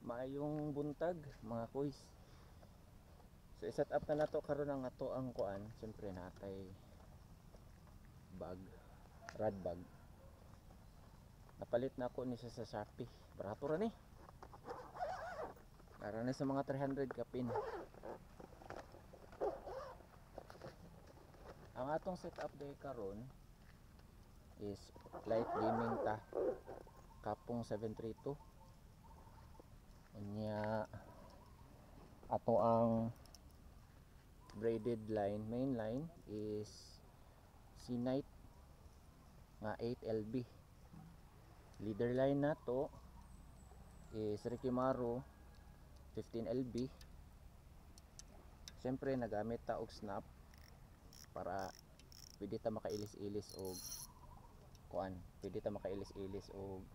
Maayong buntag mga kuys. So i-set up na nato karon ang ato ang kuan. Siyempre natay bag, rad bag. Napalit na ako ni sa Shopee. Barato ra ni. Para na sa mga 300 kapin. Ang atong setup day karon is light dimming ta. Kapong 732. Unya ato ang braided line, main line is C-Night nga 8LB. Leader line na to is Rikimaru 15LB. Siyempre nagamit ta og snap para pwede ta makailis-ilis og kuan, pwede ta makailis-ilis og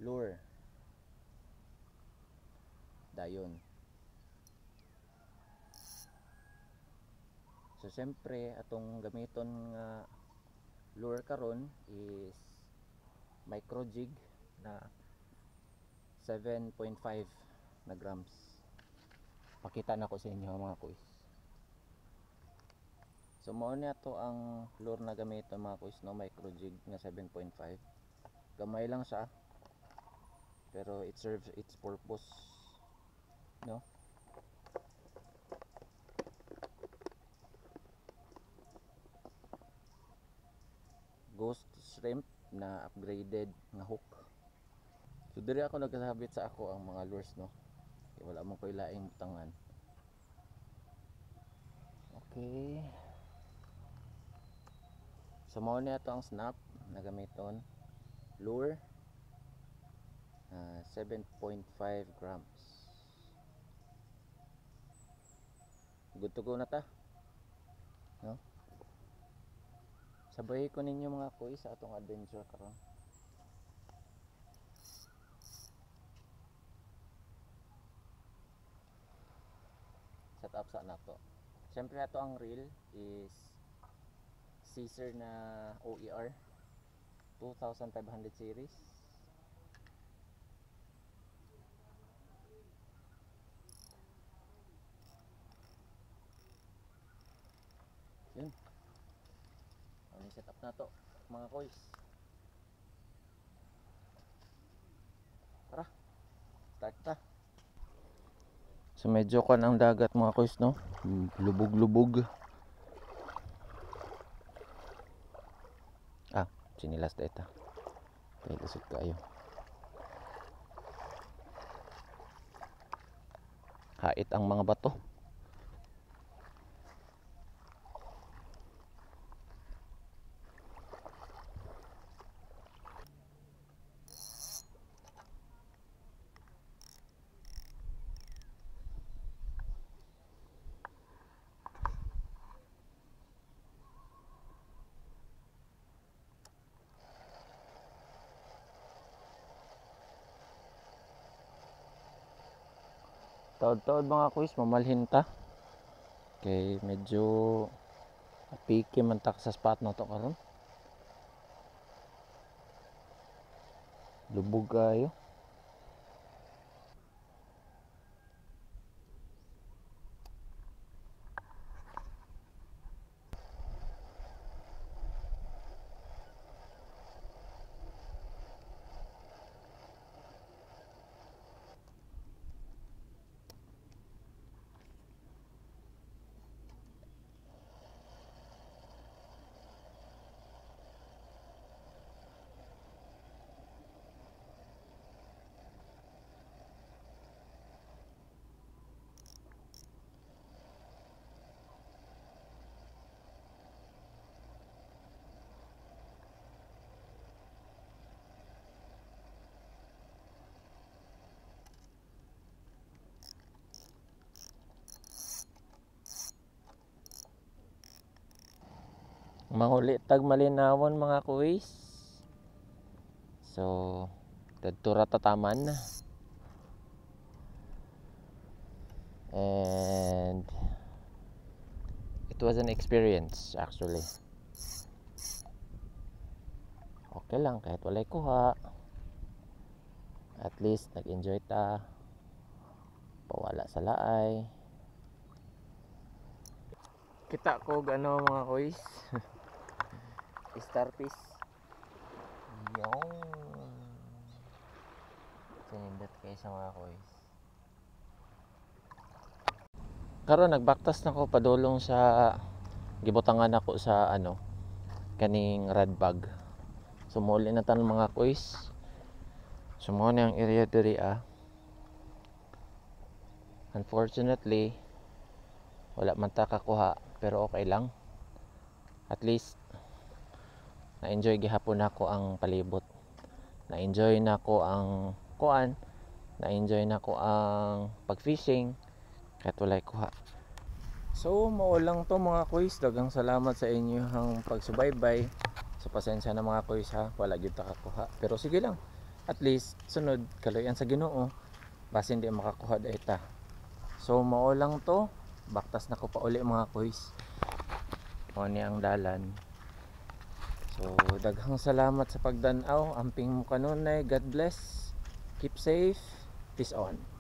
lure dayon. So siyempre atong gamiton nga lure karon is micro jig na 7.5 na grams. Pakita na ko sa inyo mga kuys. So mao ni ato ang lure na gamiton mga kuys, no, micro jig na 7.5. Gamay lang siya pero it serves its purpose, no. Ghost shrimp na upgraded na hook. So diri ako nagkasabit sa ako ang mga lures, no. Wala mo koy laing butangan. Okay. So mao ni ato ang snap na gamiton. Lure 7.5 grams. Good to go na ta, no? Sabay ko ninyo mga kuy sa atong adventure karon. Set up sa nato. Siyempre ato ang reel is Caesar na OER 2500 series. Yun. Ang set up na to mga koys. Tara, start ta. So medyo kan ang dagat mga koys, no. Lubog-lubog. Sinilas data. Kaya lusot kayo. Hait ang mga bato. Taod-taod mga kuys, mamalhin ta. Okay, medyo picky man ta sa spot na to karon. Lubog kayo. Manguli tag malinawon mga kuys. So dadto tataman. And it was an experience actually. Okay lang kahit walay kuha. At least nag-enjoy ta, pawala sa laay. Kita ko gano mga koys. Starfish. Yung sinindot kayo sa mga koys. Karon nagbaktas na ko padulong sa gibutangan ako sa kaning red bag. Sumuli na tan mga koys. Sumo na ang area diri Unfortunately, wala man ta kakuha, pero okay lang. At least na-enjoy gihapon nako ang palibot. Na-enjoy nako ang kuan. Na-enjoy nako ang pag-fishing kahit walay kuha. So, mao lang to mga koys. Daghang salamat sa inyong pagsubaybay. So, pasensya na mga koys ha. Wala gyud ta kakuha. Pero sige lang. At least sunod kaloyan sa Ginoo. Basta hindi makakuha dayta. So, mao lang to. Baktas na ko pa uli mga koys. Mao ni ang dalan. So, daghang salamat sa pagdan-aw. Amping mo kanunay. God bless. Keep safe. Peace on.